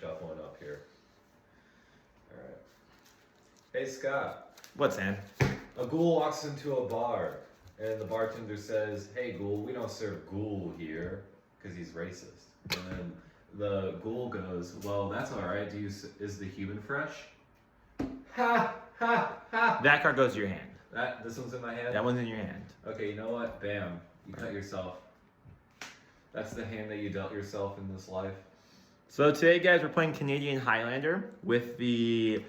shuffling up here. All right. Hey, Scott. What, Sam? A ghoul walks into a bar, and the bartender says, "Hey, ghoul, we don't serve ghoul here," because he's racist. And then the ghoul goes, "Well, that's all right. Is the human fresh?" Ha ha ha. That card goes to your hand. This one's in my hand. That one's in your hand. Okay, you know what? Bam. You cut yourself. That's the hand that you dealt yourself in this life. So today, guys, we're playing Canadian Highlander with the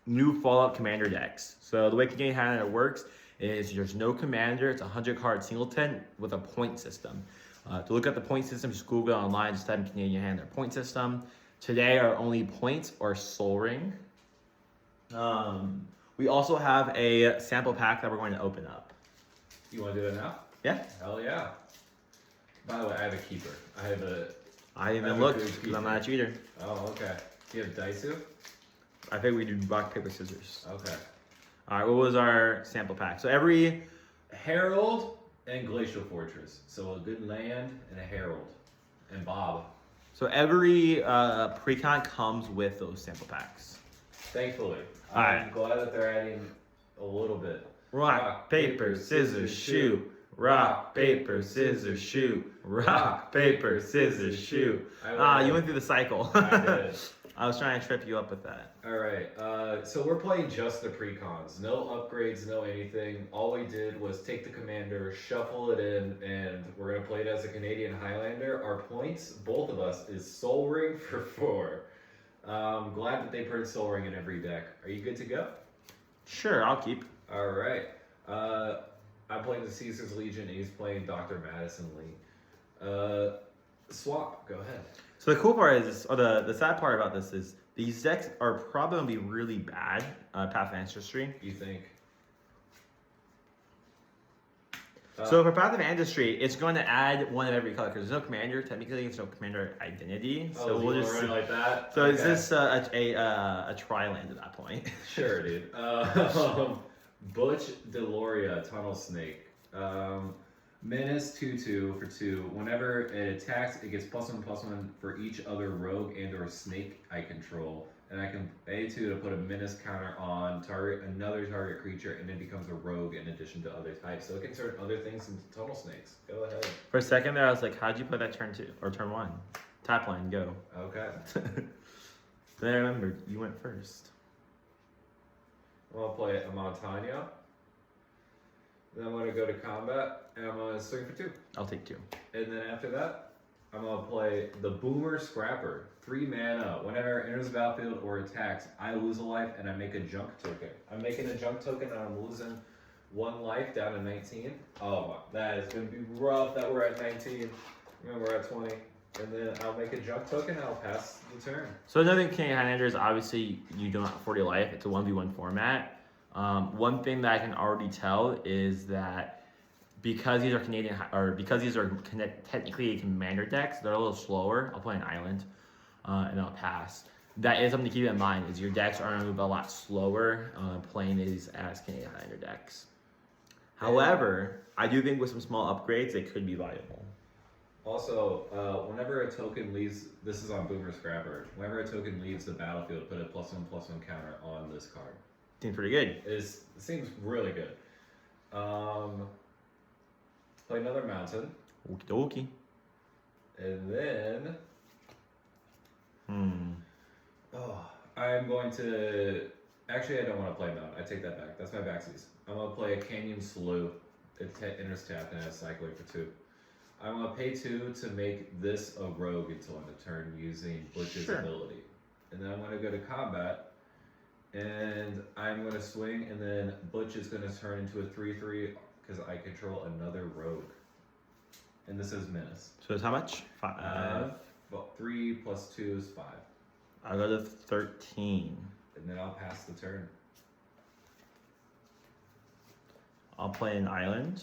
new Fallout Commander decks. So the way Canadian Highlander works is there's no commander. It's a 100-card singleton with a point system. To look at the point system, just Google it online. Just type in Canadian Highlander point system. Today, our only points are Soul Ring. We also have a sample pack that we're going to open up. You want to do it now? Yeah. Hell yeah. By the way, I have a keeper. I didn't even look because I'm not a cheater. Oh, okay. Do you have Daisu? I think we do rock, paper, scissors. Okay. All right, what was our sample pack? So every Herald and Glacial Fortress. So a good land and a Herald. And Bob. So every precon comes with those sample packs. Thankfully. All I'm right. glad that they're adding a little bit. Rock, paper, scissors, shoot. Rock, paper, scissors, shoot. Rock, paper, scissors, shoot. You went through the cycle. I did. I was trying to trip you up with that. All right. So we're playing just the precons. No upgrades, no anything. All we did was take the commander, shuffle it in, and we're going to play it as a Canadian Highlander. Our points, both of us, is Soul Ring for 4. Glad that they put Soul Ring in every deck. Are you good to go? Sure, I'll keep. All right. I'm playing the Caesar's Legion, and he's playing Dr. Madison Lee. Swap. Go ahead. So the cool part is, or the sad part about this is, these decks are probably going to be really bad Path of Ancestry. You think? So for Path of Ancestry, it's going to add one of every color because there's no commander. Technically, there's no commander identity. So we'll just run like that. So okay. Is this a tri-land at that point? Sure, dude. Butch Deloria, Tunnel Snake. Menace 2/2 for 2. Whenever it attacks, it gets +1/+1 for each other rogue and/or snake I control. And I can pay 2 to put a menace counter on another target creature, and it becomes a rogue in addition to other types. So it can turn other things into tunnel snakes. Go ahead. For a second there, I was like, how'd you play that turn 2 or turn 1? Tap line, go. Okay. Then I remembered you went first. I'm gonna play a Montagna. Then I'm gonna go to combat, and I'm gonna swing for 2. I'll take 2. And then after that, I'm gonna play the Boomer Scrapper. 3 mana. Whenever it enters the battlefield or attacks, I lose a life and I make a junk token. I'm making a junk token and I'm losing 1 life down to 19. Oh, that is gonna be rough that we're at 19. Remember, we're at 20. And then I'll make a junk token and I'll pass the turn. So another thing Canadian Highlander is obviously you don't have 40 life. It's a 1v1 format. One thing that I can already tell is that because these are technically commander decks, they're a little slower. I'll play an island, and I'll pass. That is something to keep in mind. Is your decks are going to move a lot slower playing these as Canadian Highlander decks. However, I do think with some small upgrades, it could be viable. Also, whenever a token leaves, this is on Boomer Scrapper. Whenever a token leaves the battlefield, put a +1/+1 counter on this card. Seems pretty good. It seems really good. Play another mountain. Okie dokie. And then... I'm going to... Actually, I don't want to play mountain. I take that back. That's my backsies. I'm going to play a Canyon Slough. It enters tapped and has cycling for 2. I'm going to pay 2 to make this a rogue until end of turn using Butch's ability. And then I'm going to go to combat. And I'm going to swing, and then Butch is going to turn into a 3/3 because I control another rogue. And this is Menace. So it's how much? 5. Well, 3 + 2 is 5. I'll go to 13. And then I'll pass the turn. I'll play an island.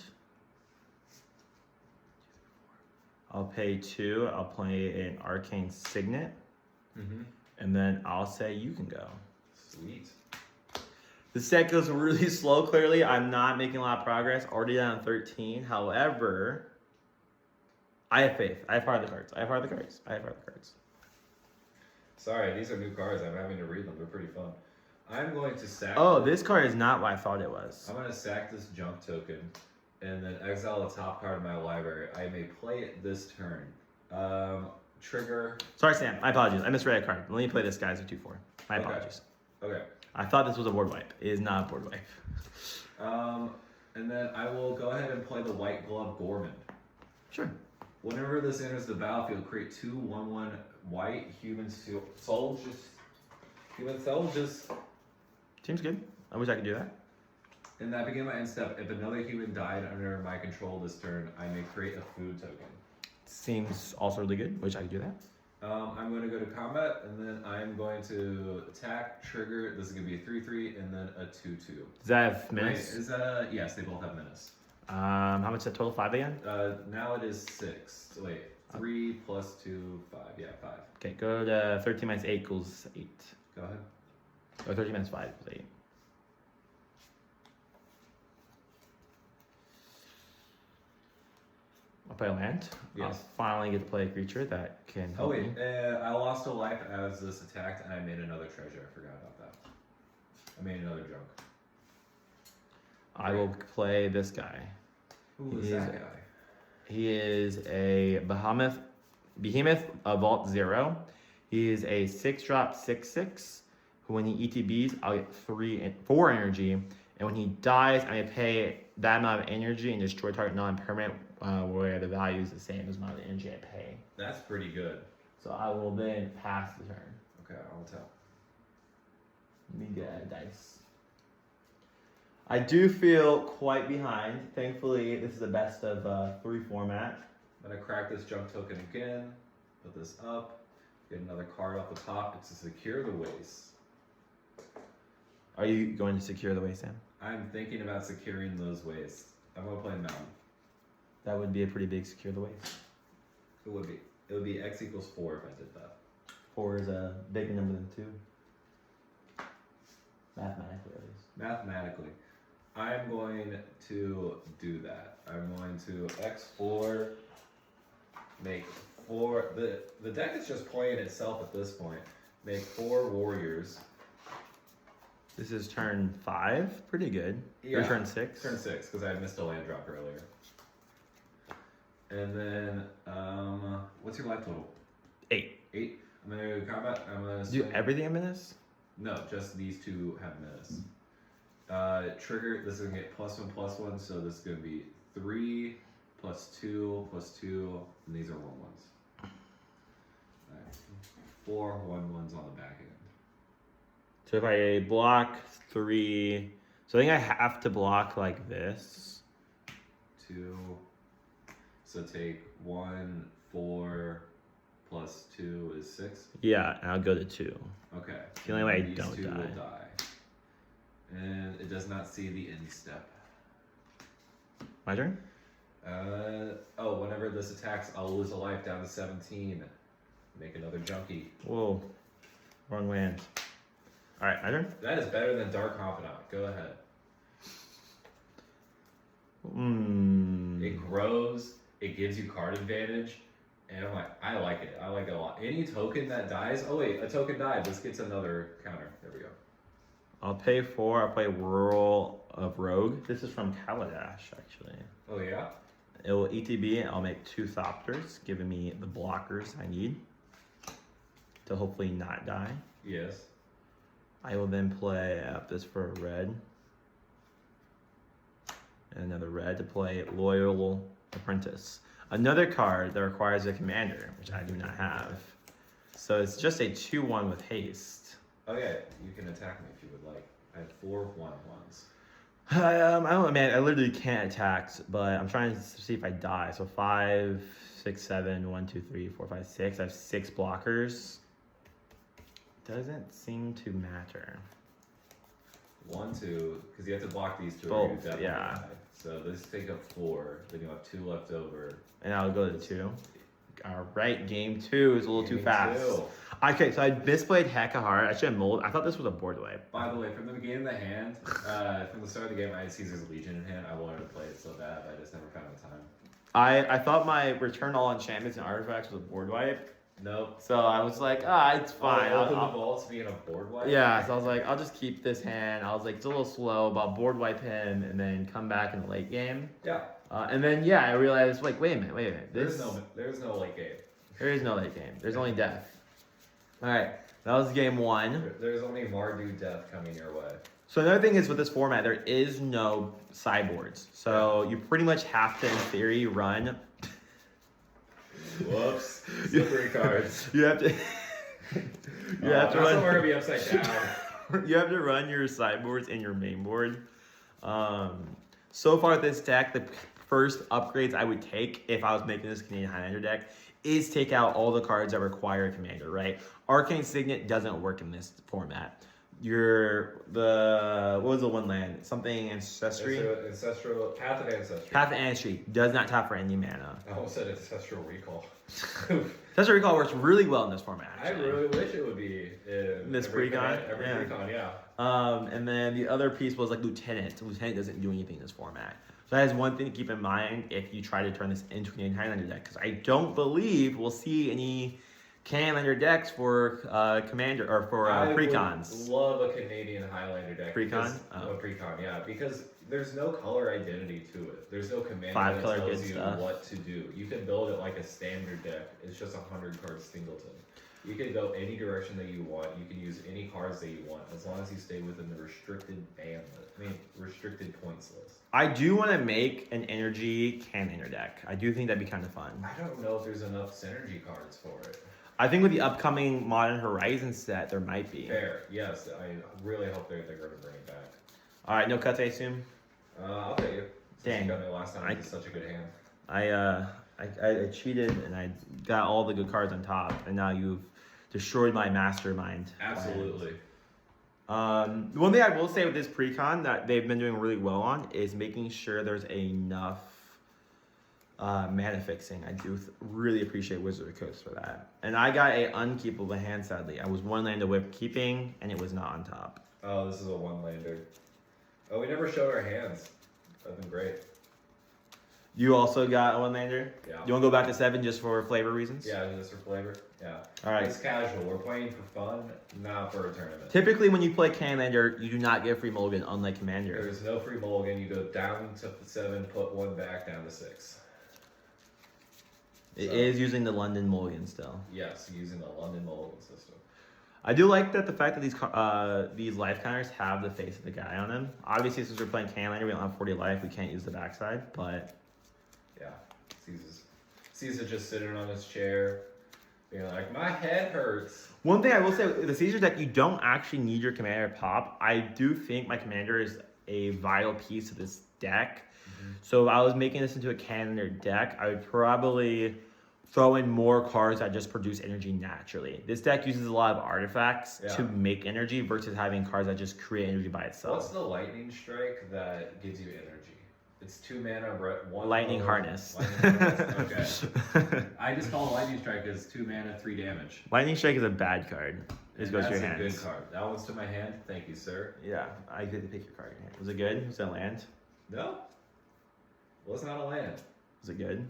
I'll pay 2. I'll play an arcane signet. And then I'll say you can go. Sweet. The set goes really slow, clearly. I'm not making a lot of progress. Already down 13. However, I have faith. I have part of the cards. Sorry, these are new cards. I'm having to read them. They're pretty fun. I'm going to sack. Oh, this card is not what I thought it was. I'm going to sack this junk token and then exile the top card of my library. I may play it this turn. Trigger. Sorry, Sam. My apologies. I misread a card. Let me play this guy as a 2/4. My apologies. Okay. I thought this was a board wipe. It is not a board wipe. And then I will go ahead and play the White Glove Gorman. Sure. Whenever this enters the battlefield, create 2 1/1 white human soldiers. Human soldiers. Seems good. I wish I could do that. In that begin my end step, if another human died under my control this turn, I may create a food token. Seems also really good. Wish I could do that. I'm going to go to combat, and then I'm going to attack, trigger. This is going to be a 3/3, and then a 2/2. Does that have menace? Wait, is that a... Yes, they both have menace. How much is that total? 5 again? Now it is 6. So wait, 3 plus 2, 5. Yeah, 5. Okay, go to 13 minus 8 equals 8. Go ahead. Or 13 minus 5 equals 8. I'll play a land. Yes. I'll finally get to play a creature that can help me. I lost a life as this attacked, and I made another treasure. I forgot about that. I made another junk. I will play this guy. Who is that guy? He is a behemoth of Vault 0. He is a 6-drop 6/6. When he ETBs, I'll get 4 energy. And when he dies, I may pay that amount of energy and destroy target non-permanent where the value is the same as the amount of energy I pay. That's pretty good. So I will then pass the turn. Okay, I'll tell. Let me get a dice. I do feel quite behind. Thankfully, this is the best of 3 format. I'm going to crack this junk token again. Put this up. Get another card off the top. It's to secure the waste. Are you going to secure the way, Sam? I'm thinking about securing those wastes. I'm going to play Mountain. That would be a pretty big secure the ways. It would be. It would be X equals 4 if I did that. 4 is a bigger number than 2. Mathematically, at least. Mathematically. I'm going to do that. I'm going to X4, make 4. The deck is just playing itself at this point. Make 4 warriors. This is turn 5. Pretty good. Yeah, or turn 6. Turn 6, because I missed a land drop earlier. And then, what's your life total? 8. 8. I'm going to combat. I'm going to Do everything in menace? No, just these 2 have menace. Trigger, this is going to get +1/+1, so this is going to be 3 + 2 + 2, and these are 1/1s. Alright, 4 1/1s on the back end. So if I block 3, so I think I have to block like this. 2, so take 1, 4 + 2 is 6. Yeah, and I'll go to 2. Okay. The only way I These don't 2 die. will die. And it does not see the end step. My turn? Whenever this attacks, I'll lose a life down to 17. Make another junkie. Whoa. Wrong land. Alright, my turn? That is better than Dark Confidant. Go ahead. It grows, it gives you card advantage, and I'm like, I like it. I like it a lot. Any token that dies, oh wait, a token died. This gets another counter. There we go. I'll pay 4. I'll play Rural of Rogue. This is from Kaladesh, actually. Oh yeah? It will ETB, and I'll make 2 Thopters, giving me the blockers I need to hopefully not die. Yes. I will then play this for a red. And another red to play Loyal Apprentice. Another card that requires a commander, which I do not have. So it's just a 2/1 with haste. Okay, you can attack me if you would like. I have 4 1/1s. I don't know, man. I literally can't attack, but I'm trying to see if I die. So 5, 6, 7, 1, 2, 3, 4, 5, 6. I have 6 blockers. Doesn't seem to matter. 1, 2, because you have to block these 2. Both, Or you definitely yeah. die. So this take up 4. Then you have 2 left over. And I'll go to 2. All right, game 2 is a little too Game fast. 2. Okay, so I misplayed Heck of Heart. I should have molded. I thought this was a board wipe. By the way, from the beginning of the hand, from the start of the game, I had Caesar's Legion in hand. I wanted to play it so bad, but I just never found the time. I thought my Return All Enchantments and Artifacts was a board wipe, Nope. So I was like, it's fine. Open the vaults being a board wipe? Yeah, so I was like, I'll just keep this hand. I was like, it's a little slow, but I'll board wipe him and then come back in the late game. Yeah. And then, I realized, like, wait a minute. There's no late game. There is no late game. There's only death. All right, that was game 1. There's only Mardu death coming your way. So another thing is with this format, there is no sideboards. So you pretty much have to, in theory, run. Whoops. Slippery cards. You have to. You have to run. Somewhere to be upside down. You have to run your sideboards in your main board. So far, this deck, the first upgrades I would take if I was making this Canadian Highlander deck is take out all the cards that require a commander, right? Arcane Signet doesn't work in this format. What was the one land? Something Ancestry? Ancestral, Path of Ancestry. Path of Ancestry does not tap for any mana. I almost said Ancestral Recall. Ancestral Recall works really well in this format, actually. I really wish it would be in this every Precon? Precon, yeah. And then the other piece was like Lieutenant. Lieutenant doesn't do anything in this format. So that is one thing to keep in mind if you try to turn this into a Canadian Highlander deck, because I don't believe we'll see any Canadian Highlander decks for Commander or for Precons. I love a Canadian Highlander deck. Precon? Precon, yeah, because there's no color identity to it. There's no commander 5 that color tells good you stuff. what to do. You can build it like a standard deck. It's just 100 card singleton. You can go any direction that you want. You can use any cards that you want, as long as you stay within the restricted restricted points list. I do want to make an energy Canlander deck. I do think that'd be kind of fun. I don't know if there's enough synergy cards for it. I think with the upcoming Modern Horizons set, there might be. Fair, yes. I really hope they're going to bring it back. All right, no cuts, I assume. I'll take it. Dang. You got me last time. It's such a good hand. I cheated and I got all the good cards on top, and now you've destroyed my mastermind. Absolutely. One thing I will say with this Precon that they've been doing really well on is making sure there's enough mana fixing. I do really appreciate Wizard of the Coast for that. And I got a unkeepable hand, sadly. I was 1 land away from keeping, and it was not on top. Oh, this is a 1-lander. Oh, we never showed our hands. That'd been great. You also got a 1-lander? Yeah. You want to go back to 7 just for flavor reasons? Yeah, just for flavor. Yeah. All right. It's casual. We're playing for fun, not for a tournament. Typically, when you play Canlander, you do not get a free mulligan, unlike Commander. There's no free mulligan. You go down to 7, put 1 back, down to 6. It is using the London mulligan still. Yes, using the London mulligan system. I do like that the fact that these life counters have the face of the guy on them. Obviously, since we're playing Canlander, we don't have 40 life. We can't use the backside, but yeah, Caesar just sitting on his chair, being like, my head hurts. One thing I will say, the Caesar deck, you don't actually need your commander pop. I do think my commander is a vital piece of this deck. Mm-hmm. So if I was making this into a Canlander deck, I would probably throw in more cards that just produce energy naturally. This deck uses a lot of artifacts to make energy versus having cards that just create energy by itself. What's the lightning strike that gives you energy? It's 2 mana, 1 Lightning Harness. Lightning Harness. Okay. I just call it Lightning Strike as 2 mana, 3 damage. Lightning Strike is a bad card. It goes to your hands. That's a good card. That one's to my hand. Thank you, sir. Yeah, I get to pick your card in your hand. Was it good? Was it a land? No. Well, it's not a land. Was it good?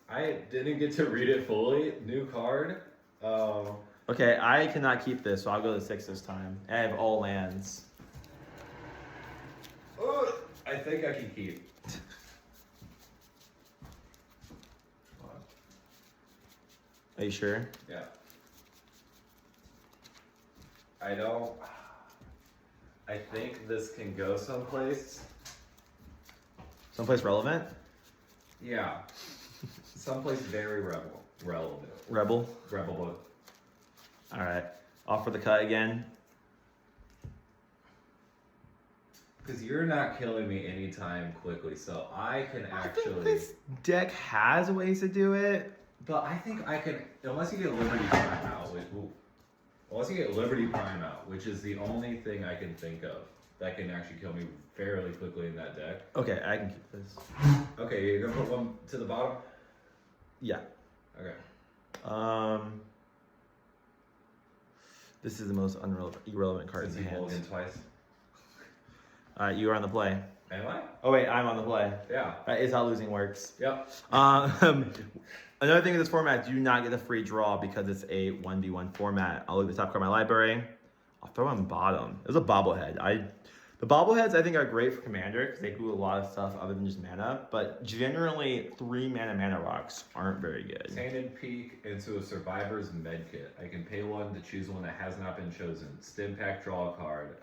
I didn't get to read it fully. New card. Okay, I cannot keep this, so I'll go to 6 this time. I have all lands. I think I can keep. Are you sure? Yeah. I don't. I think this can go someplace. Someplace relevant? Yeah. Someplace very relevant. Rebel? Rebel. Alright. Off for the cut again. Because you're not killing me anytime quickly, so I can actually. I think this deck has ways to do it. But I think I can, unless you get Liberty Prime out, which is the only thing I can think of that can actually kill me fairly quickly in that deck. Okay, I can keep this. Okay, you're gonna put 1 to the bottom? Yeah. Okay. This is the most irrelevant card in the hand. Mulligan twice. Alright, you are on the play. Am I? Oh wait, I'm on the play. Yeah. That is how losing works. Yep. Another thing in this format, do not get a free draw because it's a 1v1 format. I'll look at the top card of my library. I'll throw on bottom. It was a bobblehead. The bobbleheads I think are great for Commander because they do a lot of stuff other than just mana. But generally, 3 mana rocks aren't very good. Tainted Peak into a Survivor's Medkit. I can pay 1 to choose one that has not been chosen. Stim Pack, draw a card.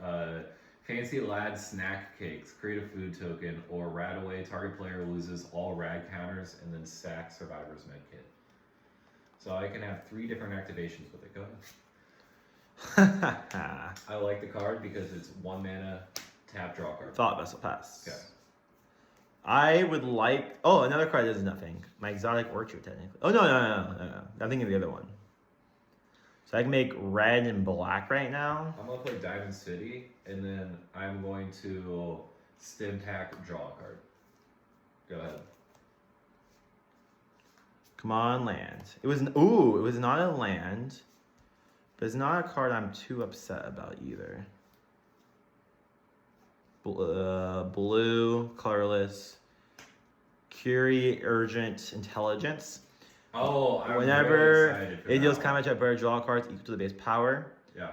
Fancy Lad Snack Cakes. Create a food token. Or Rat Away. Target player loses all rad counters and then sack Survivor's Medkit. So I can have 3 different activations with it. Go ahead. I like the card because it's 1 mana, tap, draw card. Thought Vessel pass. Okay. I would like... Oh, another card does nothing. My Exotic Orchard, technically. Oh, no. I'm thinking of the other one. So I can make red and black right now. I'm going to play Diamond City, and then I'm going to Stim Pack, draw a card. Go ahead. Come on, land. It was not a land. But it's not a card I'm too upset about either. Blue, colorless. Curie, Urgent, Intelligence. Oh, I'm Whenever really excited for it deals that combat check, better draw cards equal to the base power. Yeah.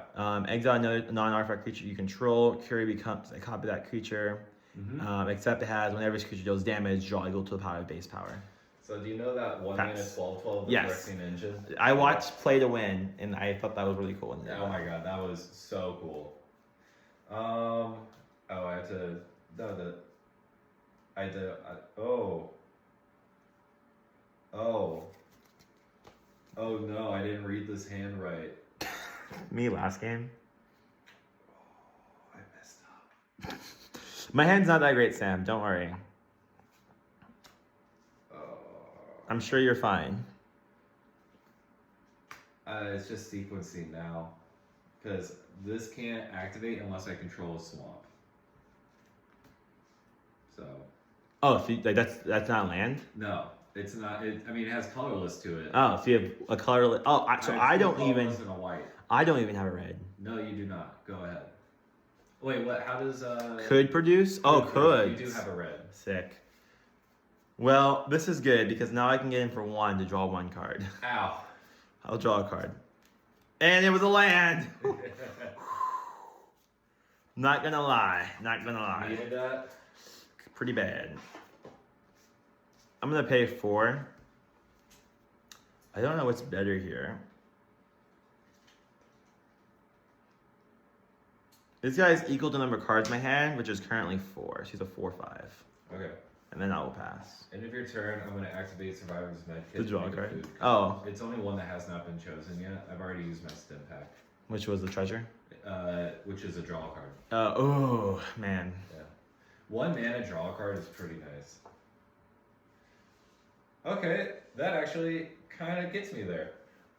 Exile another non-artifact creature you control. Curie becomes a copy of that creature. Except it has, whenever this creature deals damage, draw equal to the power of base power. So do you know that 1 mana 12/12 Yes. Phyrexian Engine? I watched Play to Win, and I thought that was really cool. Oh my god, that was so cool. I have to. No, I had to. Oh no, I didn't read this hand right. Me last game. Oh, I messed up. My hand's not that great, Sam. Don't worry. I'm sure you're fine. It's just sequencing now. Because this can't activate unless I control a swamp. So. Oh, so that's not land? No, it's not. It has colorless to it. Oh, so you have a colorless. Oh, I don't even. And a white. I don't even have a red. No, you do not. Go ahead. Wait, what? How does Could produce? Could. You do have a red. Sick. Well, this is good because now I can get in for 1 to draw 1 card. Ow. I'll draw a card. And it was a land! Not gonna lie. Needed that? Pretty bad. I'm gonna pay 4. I don't know what's better here. This guy is equal to the number of cards in my hand, which is currently 4. So he's a 4/5. Okay. And then I will pass. End of your turn, I'm going to activate Survivor's Medkit. The draw card? Food. Oh. It's only one that has not been chosen yet. I've already used my Stim Pack. Which was the treasure? Which is a draw card. Oh, man. Yeah. 1 mana draw card is pretty nice. Okay, that actually kind of gets me there.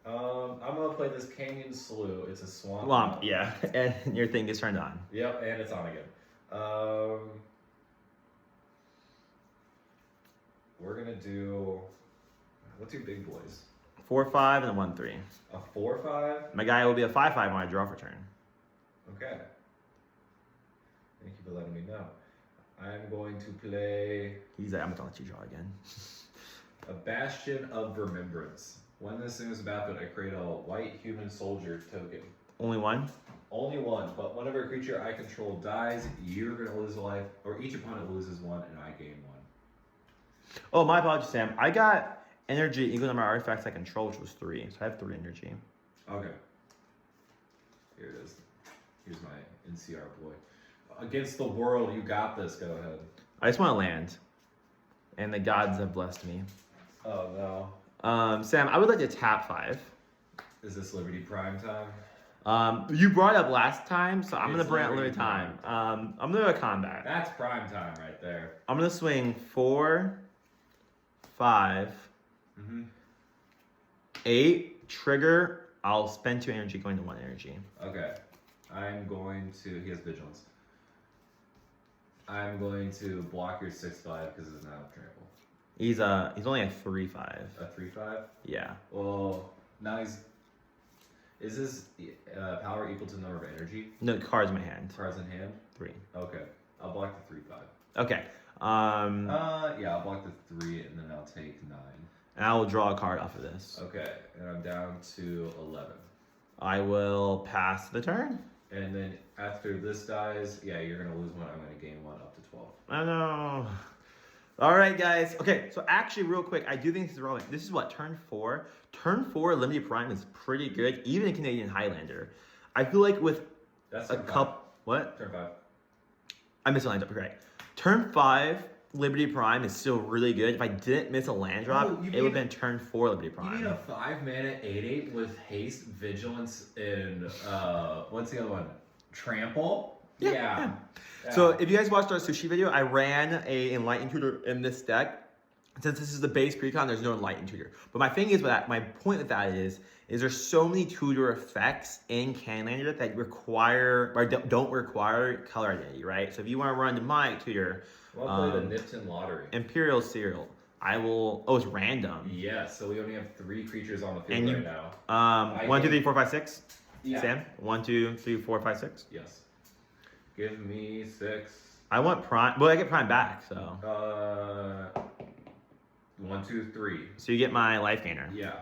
I'm going to play this Canyon Slough. It's a swamp. Yeah. And your thing is turned on. Yep, and it's on again. We're gonna do. Let's do big boys. 4/5 and a 1/3. A 4/5. My guy will be a 5/5 when I draw for turn. Okay. Thank you for letting me know. I'm going to play He's like, I'm gonna let you draw again. a Bastion of Remembrance. When this thing is battlefield, I create a white human soldier token. Only 1? Only 1, but whenever a creature I control dies, you're gonna lose a life, or each opponent loses 1, and I gain 1. Oh, my apologies, Sam. I got energy equal to my artifacts I control, which was 3. So I have 3 energy. Okay. Here it is. Here's my NCR boy. Against the world, you got this. Go ahead. I just want to land. And the gods have blessed me. Oh, no. Sam, I would like to tap 5. Is this Liberty Prime time? You brought it up last time, so I'm going to It's bring it Liberty another time. I'm going to do a combat. That's prime time right there. I'm going to swing 4, 5, 8, trigger. I'll spend 2 energy going to 1 energy. Okay. I'm going to... He has Vigilance. I'm going to block your 6/5 because it's not a trample. He's only a 3/5. A 3/5? Yeah. Well, now he's... Is his power equal to the number of energy? No, cards in my hand. Cards in hand? 3. Okay. I'll block the 3/5. Okay. Yeah, I'll block the 3 and then I'll take 9. And I will draw a card off of this. Okay, and I'm down to 11. I will pass the turn. And then after this dies, yeah, you're gonna lose one. I'm gonna gain one up to 12. I know. All right, guys. Okay, so actually, real quick, I do think this is relevant. This is what, turn 4? Turn 4 Limited Prime is pretty good, even in Canadian Highlander. I feel like with That's a couple... What? Turn 5. I missed a land drop, right. Turn 5 Liberty Prime is still really good. If I didn't miss a land drop, it would have been turn 4 Liberty Prime. You need a 5-mana 8/8 with haste, vigilance, and what's the other one? Trample? Yeah. So if you guys watched our sushi video, I ran a Enlightened Tutor in this deck. Since this is the base precon, there's no Enlightened Tutor. But my thing is, my point with that is there's so many tutor effects in Canlander that require, or don't require color identity, right? So if you want to run to my tutor, I'll play the Nipton Lottery. Imperial Serial, I will, it's random. Yeah, so we only have 3 creatures on the field right now. 1, 2, 3, 4, 5, 6. Yeah. Sam, 1, 2, 3, 4, 5, 6. Yes. Give me 6. I want Prime, well, I get Prime back, so. 1, 2, 3. So you get my life gainer. Yeah.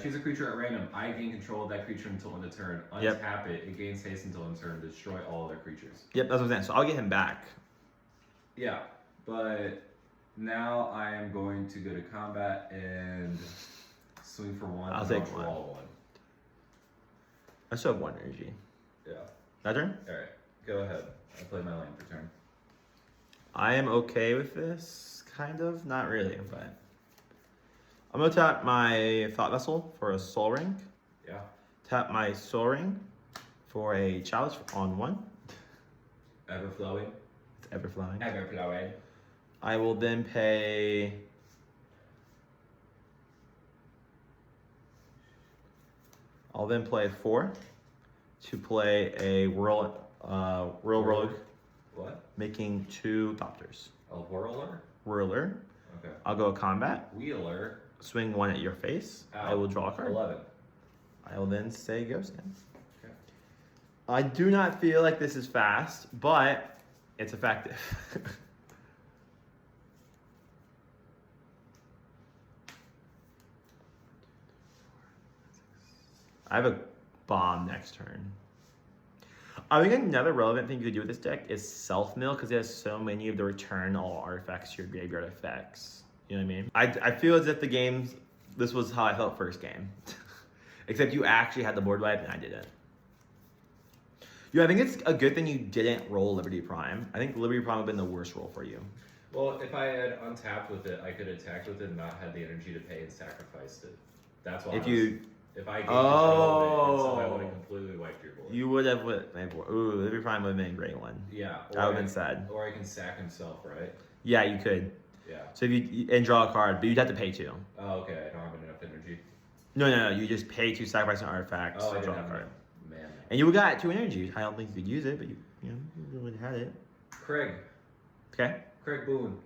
Choose a creature at random. I gain control of that creature until end of turn. Untap it. It gains haste until end of turn. Destroy all other creatures. Yep, that's what I'm saying. So I'll get him back. Yeah, but now I am going to go to combat and swing for 1. I'll take draw 1. I still have 1 energy. Yeah. That turn? Alright, go ahead. I play my land for turn. I am okay with this, kind of. Not really, but... I'm going to tap my Thought Vessel for a Soul Ring. Yeah. Tap my Soul Ring for a Chalice on 1. Ever-flowing. It's ever-flowing. Ever-flowing. I will then pay... I'll then play 4 to play a Whirl Rogue. What? Making 2 Thopters. A whirler? Whirler. Okay. I'll go combat. Wheeler. Swing 1 at your face. Ow. I will draw a card. 11. I will then say go scan. Okay. I do not feel like this is fast, but it's effective. I have a bomb next turn. I think another relevant thing you could do with this deck is self-mill, because it has so many of the return all artifacts to your graveyard effects. You know what I mean? I feel as if the games, this was how I felt first game. Except you actually had the board wipe and I didn't. I think it's a good thing you didn't roll Liberty Prime. I think Liberty Prime would have been the worst roll for you. Well, if I had untapped with it, I could attack with it and not had the energy to pay and sacrificed it. That's why. If I gained control of it, so I would have completely wiped your board. You would have ooh, Liberty Prime would have been a great one. Yeah. That would have been sad. Or I can sack himself, right? Yeah, you could. Yeah. So if you and draw a card, but you'd have to pay 2. Oh, okay. I don't have enough energy. No. You just pay 2 sacrifice an artifact. Oh, I draw didn't a have card. Man. And you would got 2 energy. I don't think you could use it, but you would have had it. Craig. Okay. Craig Boone.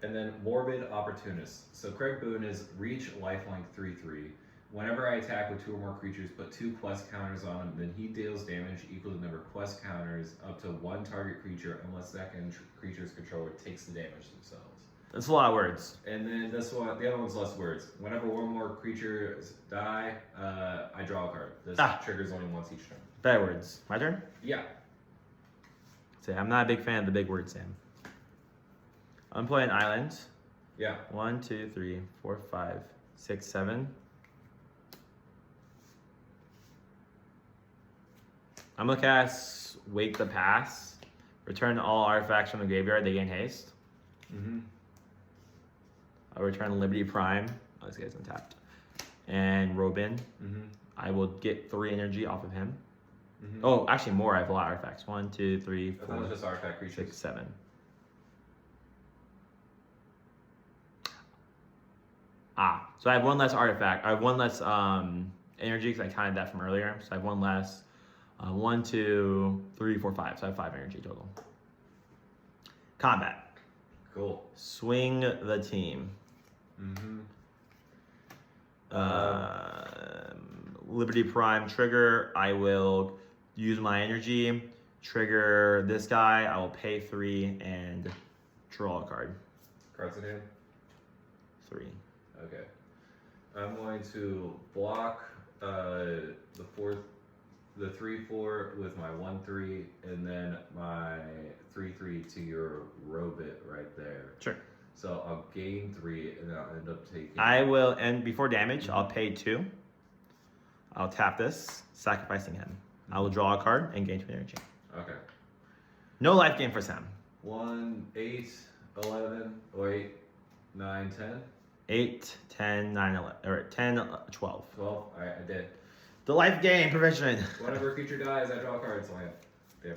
And then Morbid Opportunist. So Craig Boone is reach lifelink 3/3. Whenever I attack with 2 or more creatures, put 2 quest counters on him, then he deals damage equal to the number of quest counters up to 1 target creature unless that creature's controller takes the damage themselves. That's a lot of words. And then this one, the other one's less words. Whenever 1 or more creatures die, I draw a card. This triggers only once each turn. Bad words. My turn? Yeah. Say, I'm not a big fan of the big words, Sam. I'm playing Island. Yeah. 1, 2, 3, 4, 5, 6, 7. I'm gonna cast Wake the Pass. Return all artifacts from the graveyard. They gain haste. Mm-hmm. I'll return Liberty Prime. Oh, this guy's untapped. And Robin. Mm-hmm. I will get 3 energy off of him. Mm-hmm. Oh, actually more. I have a lot of artifacts. 1, 2, 3, I thought it 4, was just artifact creatures. 6, 7. So I have 1 less artifact. I have 1 less energy because I counted that from earlier. So I have 1 less. 1, 2, 3, 4, 5. So I have 5 energy total. Combat. Cool. Swing the team. Mm-hmm. Liberty Prime trigger. I will use my energy. Trigger this guy. I will pay 3 and draw a card. Cards in hand? 3. Okay. I'm going to block the 3/4 with my 1/3, and then my 3/3 to your robot right there. Sure. So I'll gain 3, and I'll end up taking. I will, and before damage, I'll pay 2. I'll tap this, sacrificing him. I will draw a card and gain 2 energy. Okay. No life gain for Sam. 1, 8, 11, or 8, 9, 10. 8, 10, 9, 11, or 10, 12. 12. Alright, I did. The life gain provision. Whenever a creature dies, I draw a card, so I have. Damn.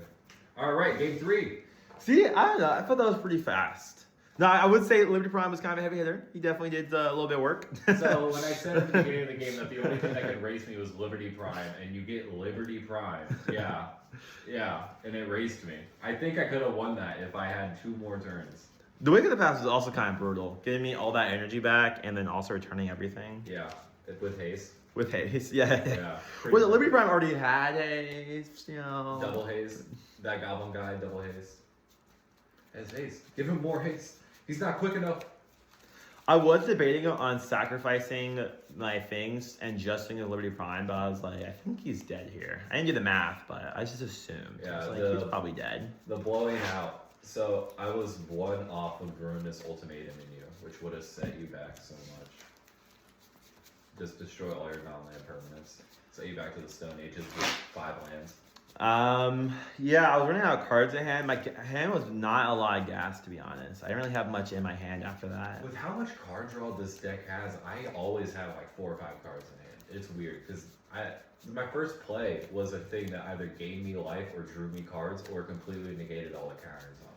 Alright, game 3. See, I don't know. I thought that was pretty fast. No, I would say Liberty Prime was kind of a heavy hitter. He definitely did a little bit of work. So when I said at the beginning of the game that the only thing that could race me was Liberty Prime, and you get Liberty Prime, yeah, and it raced me. I think I could have won that if I had 2 more turns. The Wake of the Past was also kind of brutal, getting me all that energy back and then also returning everything. Yeah, with haste. With haste, yeah. Yeah. Well, the Liberty Prime already had haste, you know. Double haste. That goblin guy, double haste. Has haste. Give him more haste. He's not quick enough. I was debating on sacrificing my things and just thinking of Liberty Prime, but I was like, I think he's dead here. I didn't do the math, but I just assumed. Yeah, I was like, he's probably dead. The blowing out. So I was 1 off of Ruinous Ultimatum in you, which would have set you back so much. Just destroy all your non-land permanents. Set you back to the Stone Ages with 5 lands. Yeah, I was running out of cards in hand. My hand was not a lot of gas, to be honest. I didn't really have much in my hand after that. With how much card draw this deck has, I always have like 4 or 5 cards in hand. It's weird because my first play was a thing that either gained me life or drew me cards or completely negated all the counters on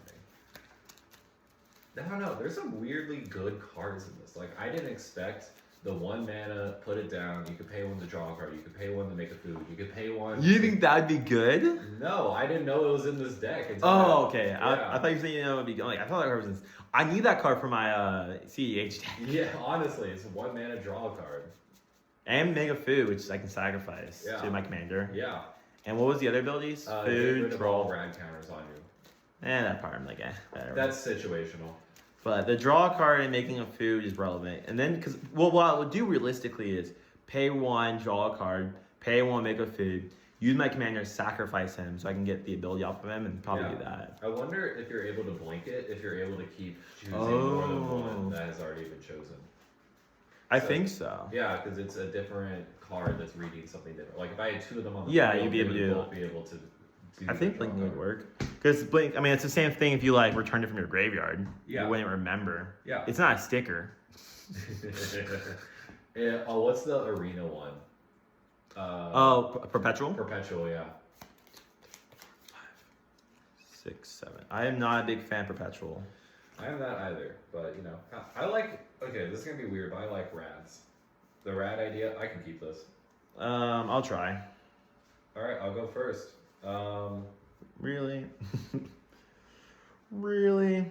me. I don't know. There's some weirdly good cards in this. Like I didn't expect the 1 mana, put it down. You could pay 1 to draw a card. You could pay 1 to make a food. You could pay 1. You think that'd be good? No, I didn't know it was in this deck. Oh, okay. Yeah. I thought you said you know it'd be like I thought that card was. I need that card for my CEH deck. Yeah, honestly, it's a 1 mana draw card. And Mega Food, which I can sacrifice to my commander. Yeah. And what was the other abilities? Get Food, rid of draw. all rad counters on you. That part I'm like, whatever. That's situational. But the draw card and making a food is relevant. And then, because, well, what I would do realistically is pay 1, draw a card, pay 1, make a food, use my commander, sacrifice him so I can get the ability off of him and probably do that. I wonder if you're able to blink it, if you're able to keep choosing more than one that has already been chosen. I think so. Yeah, because it's a different card that's reading something different. Like if I had 2 of them on the field, you'd be able to both be able to do I think blinking would work. Because blink, I mean, it's the same thing if you like returned it from your graveyard. Yeah. You wouldn't remember. Yeah. It's not a sticker. Yeah, oh, what's the arena one? Perpetual? Perpetual, yeah. 6, 7. I am not a big fan of Perpetual. I am not either, but you know, I like. Okay, this is gonna be weird, but I like rads. The rad idea, I can keep this. I'll try. All right, I'll go first. Really? Really?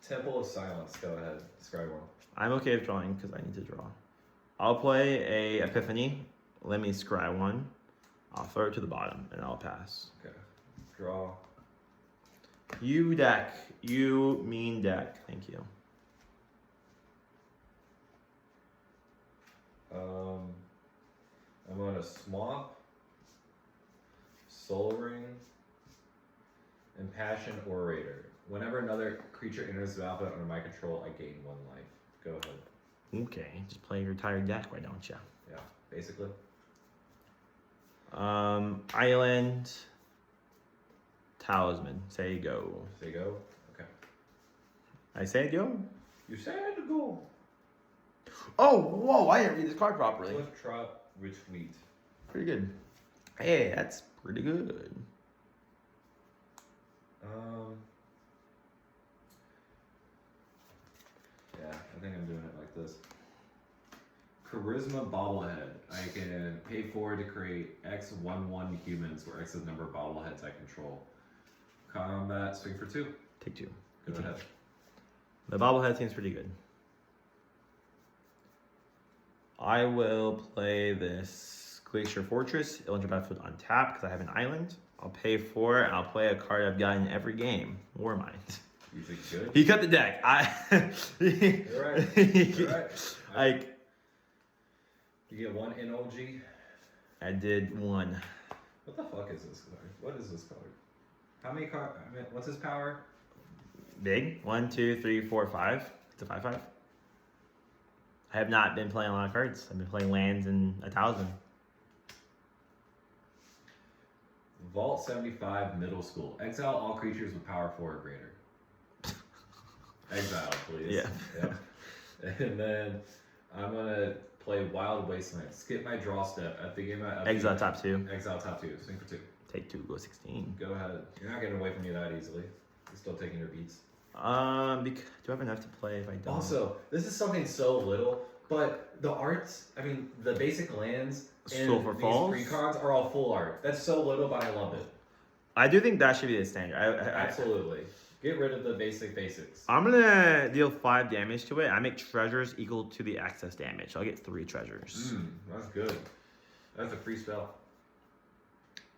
Temple of Silence. Go ahead. Describe one. I'm okay with drawing because I need to draw. I'll play a Epiphany. Let me scry one. I'll throw it to the bottom and I'll pass. Okay. Draw. You deck. You mean deck. Thank you. I'm going to Swamp, Soul Ring, and Passion Orator. Whenever another creature enters the battlefield under my control, I gain 1 life. Go ahead. Okay, just play your entire deck, why don't you? Yeah, basically. Island, Talisman. Say go. Say go? Okay. I say go? You said go. Oh, whoa, I didn't read this card properly. Cliff Trot Retweet. Pretty good. Hey, that's pretty good. Yeah, I think I'm doing it like this. Charisma Bobblehead. I can pay 4 to create X 1/1 humans, where X is the number of bobbleheads I control. Combat, swing for 2. Take 2. Go ahead. The bobblehead seems pretty good. I will play this Glacier Fortress. It'll enter battlefield on tap because I have an island. I'll pay 4 and I'll play a card I've gotten every game. Warmind. You think good? He cut the deck. You're right. You're right. Like, you get one in OG. I did one. What the fuck is this card? What is this card? How many cards? I mean, what's his power? Big. 1, 2, 3, 4, 5. It's a 5/5. I have not been playing a lot of cards. I've been playing lands and a talisman. Vault 75 middle school. Exile all creatures with power 4 or greater. Exile, please. Yeah. Yep. And then I'm gonna play Wild Wasteland. Skip my draw step at the beginning of my Exile top 2. Exile top 2. Swing for 2. Take 2, go 16. Go ahead. You're not getting away from me that easily. You're still taking your beats. Do I have enough to play if I don't? Also, this is something so little, but the arts, I mean, the basic lands and Silver these Falls? precons are all full art. That's so little, but I love it. I do think that should be the standard. Absolutely. Get rid of the basics. I'm gonna deal 5 damage to it. I make treasures equal to the access damage. So I'll get 3 treasures. That's good. That's a free spell.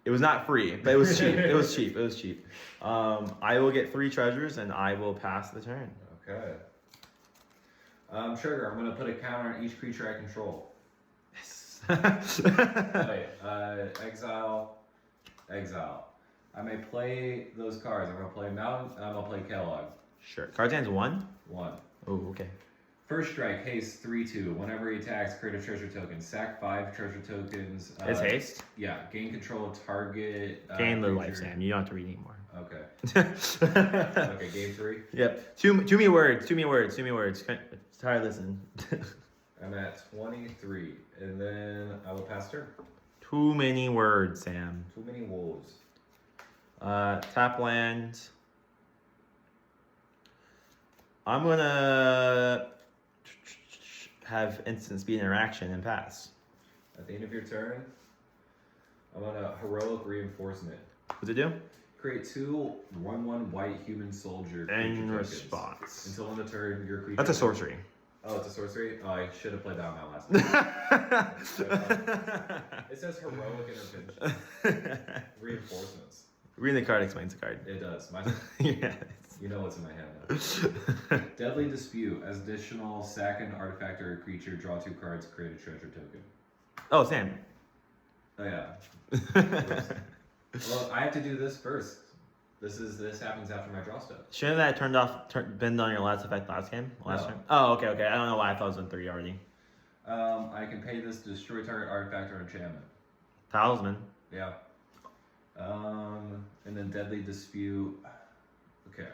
It was not free, but it was cheap. It was cheap. It was cheap. I will get 3 treasures and I will pass the turn. Okay. Trigger, I'm going to put a counter on each creature I control. Yes. Wait, exile. I may play those cards. I'm going to play Mountain, I'm going to play Kellogg. Sure. Card hand's 1? 1. Oh, okay. First strike, haste 3/2. Whenever he attacks, create a treasure token. Sack 5 treasure tokens. It's haste? Yeah. Gain control of target. Gain the creature. life, Sam. You don't have to read anymore. Okay. Okay, game 3. Yep. Too many words. Sorry, listen. I'm at 23. And then I will pass turn. Too many words, Sam. Too many wolves. Tap land. I'm gonna have instant speed interaction and pass. At the end of your turn, I'm gonna heroic reinforcement. What's it do? Create 2 1/1 white human soldier. In creature tokens. response. Until end of turn, your creature. That's a sorcery. Oh, it's a sorcery? Oh, I should have played that on my last time. It says heroic intervention. Reinforcements. Reading the card explains the card. It does. Yeah. You know what's in my hand now. Deadly Dispute. As additional sack an artifact or a creature, draw 2 cards, create a treasure token. Oh, Sam. Oh, yeah. Well, I have to do this first. This happens after my draw step. Shouldn't that been on your last effect last game? No. Turn? Oh, okay. I don't know why I thought it was on 3 already. I can pay this to destroy target artifact or enchantment. Talisman. Yeah. And then Deadly Dispute. Okay.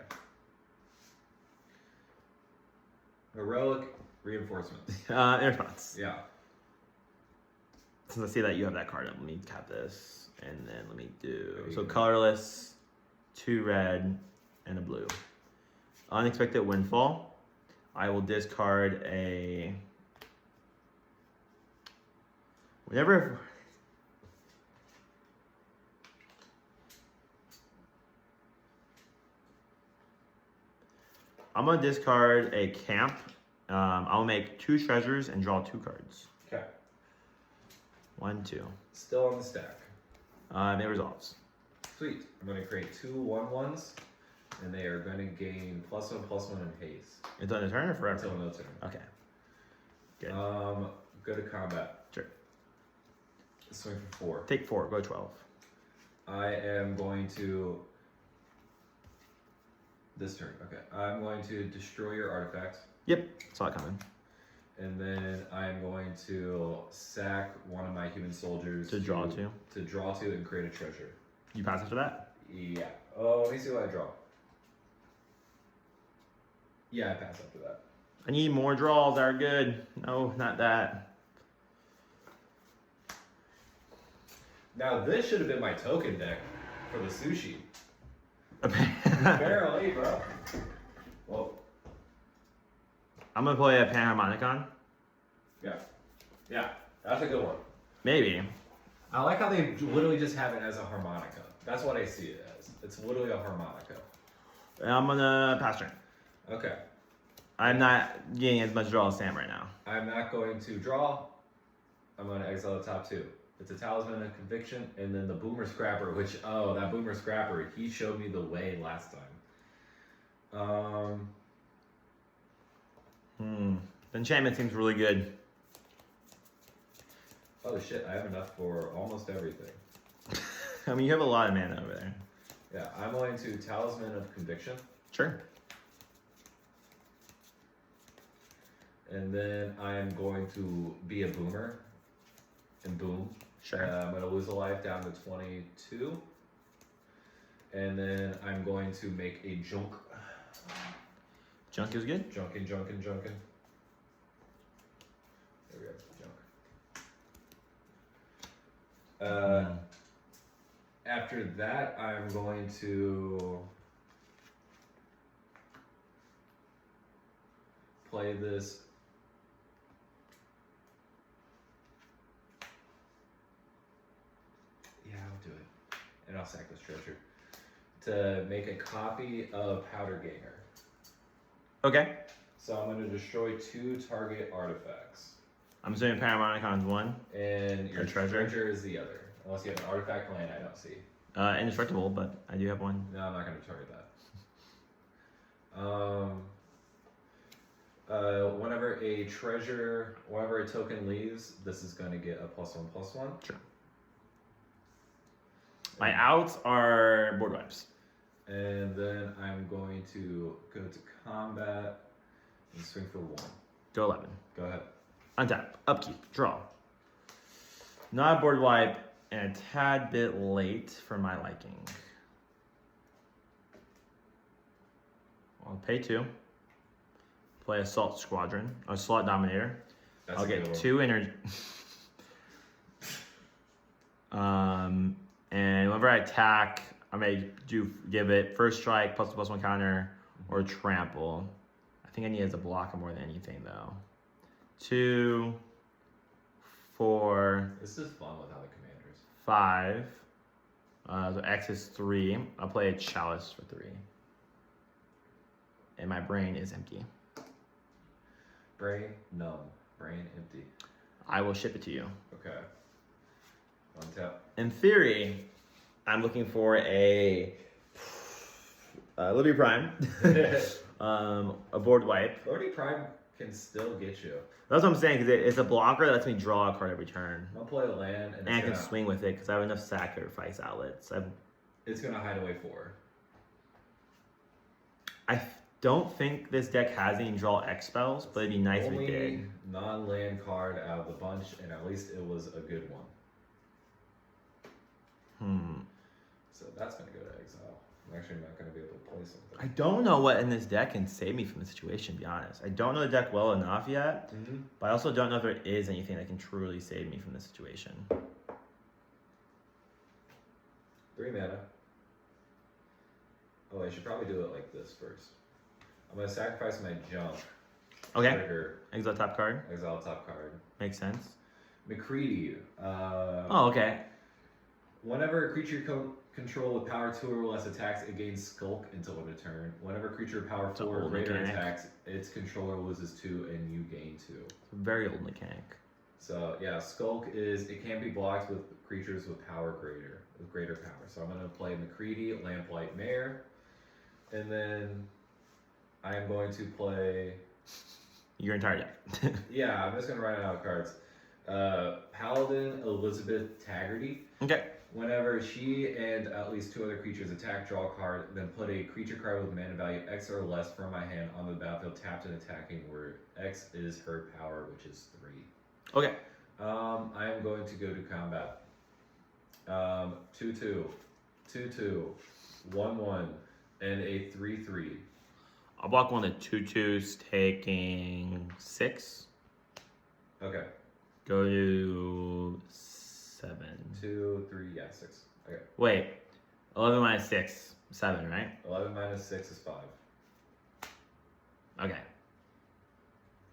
Heroic reinforcement. In response. Yeah. Since I see that you have that card up, let me tap this. And then let me do... There you So go. colorless, 2 red, and a blue. Unexpected Windfall. I will discard a... Whenever... I'm going to discard a camp. I'll make 2 treasures and draw 2 cards. Okay. 1, 2. Still on the stack. It resolves. Sweet. I'm going to create 2 1/1s, and they are going to gain +1/+1 in haste. It's on the turn or forever? Until no turn. Okay. Good. Go to combat. Sure. Swing for 4. Take 4. Go 12. I am going to... This turn, okay. I'm going to destroy your artifact, Yep. Saw it coming. and then I'm going to sack one of my human soldiers To draw 2. To draw 2 and create a treasure. You pass after that? Yeah. Oh, let me see what I draw. Yeah, I pass after that. I need more draws that are good. No, not that. Now this should have been my token deck for the sushi. I'm Barely, bro. Whoa. gonna play a Panharmonicon. Yeah, that's a good one. Maybe. I like how they literally just have it as a harmonica. That's what I see it as. It's literally a harmonica. And I'm gonna pass turn. Okay. I'm not getting as much draw as Sam right now. I'm not going to draw. I'm going to exile the top 2. It's a Talisman and Conviction, and then the Boomer Scrapper, which, that Boomer Scrapper, he showed me the way last time. The enchantment seems really good. Oh shit! I have enough for almost everything. I mean, you have a lot of mana over there. Yeah, I'm going to Talisman of Conviction. Sure. And then I'm going to be a boomer and boom. Sure. I'm going to lose a life down to 22. And then I'm going to make a junk. Junk is good. Junkin. There we go, junk. After that, I'm going to play this. Yeah, I'll do it. And I'll sack this treasure to make a copy of Powder Ganger. Okay. So I'm going to destroy 2 target artifacts. I'm assuming Paramount Icon's one. And your treasure is the other. Unless you have an artifact land I don't see. Indestructible, but I do have one. No, I'm not going to target that. Whenever a token leaves, this is going to get a +1/+1. Sure. My outs are board wipes. And then I'm going to go to combat and swing for 1. Go 11. Go ahead. Untap. Upkeep. Draw. Not a board wipe, and a tad bit late for my liking. I'll pay 2. Play Assault Squadron. Or Slot Dominator. That's I'll get 2 energy. And whenever I attack, I may give it first strike, +1/+1 counter, or trample. I think I need it as a blocker more than anything, though. 2, 4. This is fun without the commanders. 5. So X is 3. I'll play a Chalice for 3. And my brain is empty. Brain numb. Brain empty. I will ship it to you. Okay. Untap. In theory, I'm looking for a Liberty Prime, a board wipe. Liberty Prime can still get you. That's what I'm saying, because it's a blocker that lets me draw a card every turn. I'll play a land And I can swing with it, because I have enough sacrifice outlets. It's going to hide away 4. I don't think this deck has any draw X spells, but it'd be nice if it did. Only non-land card out of the bunch, and at least it was a good one. So that's going to go to exile. I'm actually not going to be able to play something. I don't know what in this deck can save me from the situation, to be honest. I don't know the deck well enough yet, but I also don't know if there is anything that can truly save me from this situation. 3 mana. Oh, I should probably do it like this first. I'm going to sacrifice my junk. Okay. Trigger. Exile top card. Exile top card. Makes sense. McCready. Oh, okay. Whenever a creature control with power 2 or less attacks, it gains Skulk until end of turn. Whenever a creature power 4 or greater attacks, its controller loses 2 and you gain 2. It's a very old mechanic. So yeah, Skulk it can be blocked with creatures with greater power. So I'm gonna play McCready, Lamplight Mare, and then I am going to play your entire deck. Yeah, I'm just gonna write out cards. Paladin Elizabeth Taggarty. Okay. Whenever she and at least 2 other creatures attack, draw a card, then put a creature card with mana value X or less from my hand on the battlefield tapped and attacking, where X is her power, which is 3. Okay. I am going to go to combat. 2/2, 2/2, 1/1, and a 3/3. I'll block one of the 2/2s, taking 6. Okay. Go to 7. 2, 3, yeah, 6. Okay. Wait. 11 minus 6. 7, right? 11 minus 6 is 5. Okay.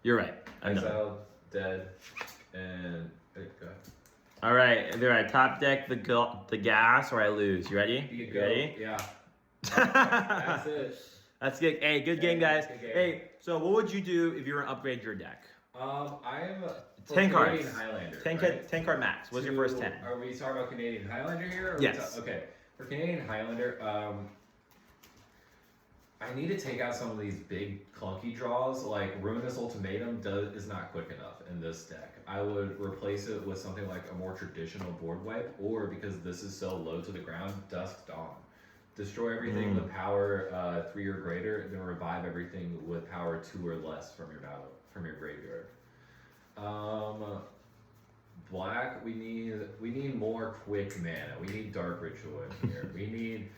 You're right. I know. Exiled, dead, and go ahead. All right. Either I top deck the gas or I lose. You ready? You ready? Yeah. That's it. That's good. Hey, good game, guys. Good game. Hey, so what would you do if you were to upgrade your deck? I'm 10 cards. Canadian Highlander. 10 card max. What's your first 10? Are we talking about Canadian Highlander here? Or Yes. okay. For Canadian Highlander, I need to take out some of these big clunky draws. Like Ruinous Ultimatum is not quick enough in this deck. I would replace it with something like a more traditional board wipe, or because this is so low to the ground, Dusk Dawn. Destroy everything with power 3 or greater, and then revive everything with power 2 or less from your graveyard. Black, we need more quick mana. We need Dark Ritual in here. We need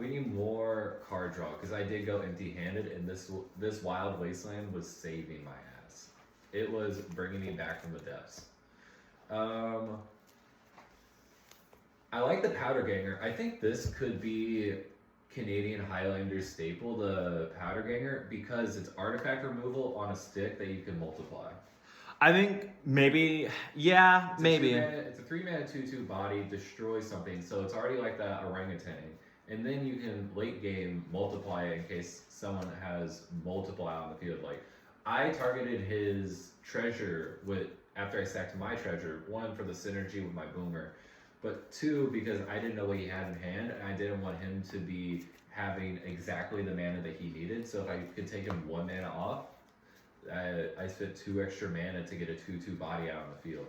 we need more card draw, because I did go empty-handed, and this Wild Wasteland was saving my ass. It was bringing me back from the depths. I like the Powder Ganger. I think this could be Canadian Highlander staple, the Powder Ganger, because it's artifact removal on a stick that you can multiply. I think maybe, yeah, maybe. It's a 3-mana 2/2 body, destroy something, so it's already like the orangutan. And then you can late game multiply it in case someone has multiply on the field. Like, I targeted his treasure after I sacked my treasure, 1 for the synergy with my boomer, but 2 because I didn't know what he had in hand, and I didn't want him to be having exactly the mana that he needed. So if I could take him 1 mana off, I spent 2 extra mana to get a 2/2 body out on the field.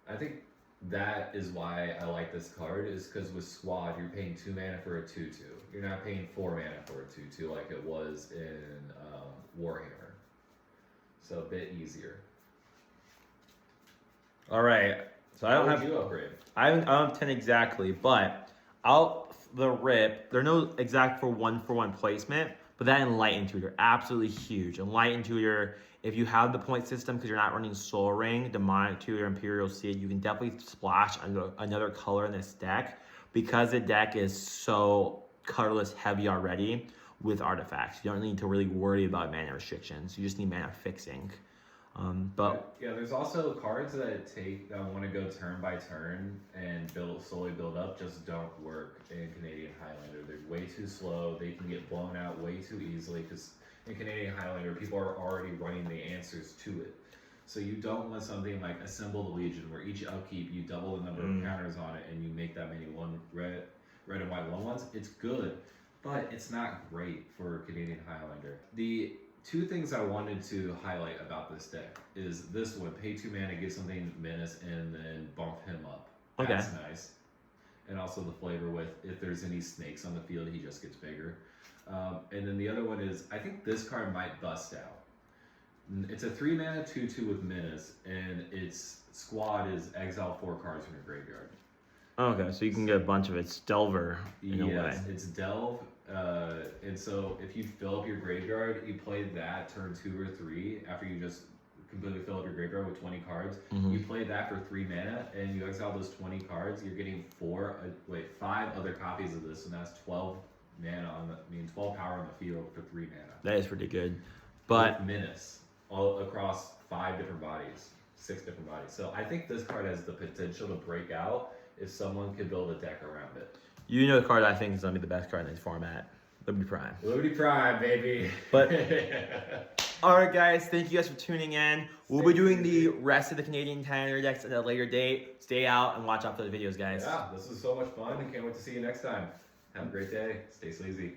I think that is why I like this card, is because with Squad, you're paying 2 mana for a 2/2. You're not paying 4 mana for a 2/2 like it was in Warhammer. So a bit easier. All right. So I don't have. You upgrade? I don't have 10 exactly, but out the rip, there are no exact for one placement. But that Enlightened Tutor, absolutely huge. Enlightened Tutor, if you have the point system because you're not running Soul Ring, Demonic Tutor, Imperial Seed, you can definitely splash another color in this deck because the deck is so colorless heavy already with artifacts. You don't need to really worry about mana restrictions. You just need mana fixing. There's also cards that want to go turn by turn and slowly build up, just don't work in Canadian Highlander. They're way too slow. They can get blown out way too easily because in Canadian Highlander, people are already running the answers to it. So you don't want something like Assemble the Legion, where each upkeep you double the number of counters on it and you make that many red and white 1/1s. It's good, but it's not great for Canadian Highlander. The 2 things I wanted to highlight about this deck is this one, pay 2 mana, get something menace, and then bump him up. Okay. That's nice. And also the flavor with, if there's any snakes on the field, he just gets bigger. And then the other one is, I think this card might bust out. It's a 3 mana 2/2 with menace, and its Squad is exile 4 cards from your graveyard. Okay, so you can get a bunch of it. It's Delver in a way. Yes, it's Delve. And so if you fill up your graveyard, you play that turn 2 or 3 after you just completely fill up your graveyard with 20 cards. You play that for 3 mana, and you exile those 20 cards. You're getting 5 other copies of this, and that's 12 mana 12 power on the field for 3 mana. That is pretty good, but with menace all across 5 different bodies, 6 different bodies. So I think this card has the potential to break out if someone could build a deck around it. you know the card I think is gonna be the best card in this format, Liberty Prime. Liberty Prime, baby. But all right, guys, thank you guys for tuning in. We'll be doing the rest of the Canadian Highlander decks at a later date. Stay out and watch out for the videos, guys. Yeah, this was so much fun, and can't wait to see you next time. Have a great day. Stay sleazy.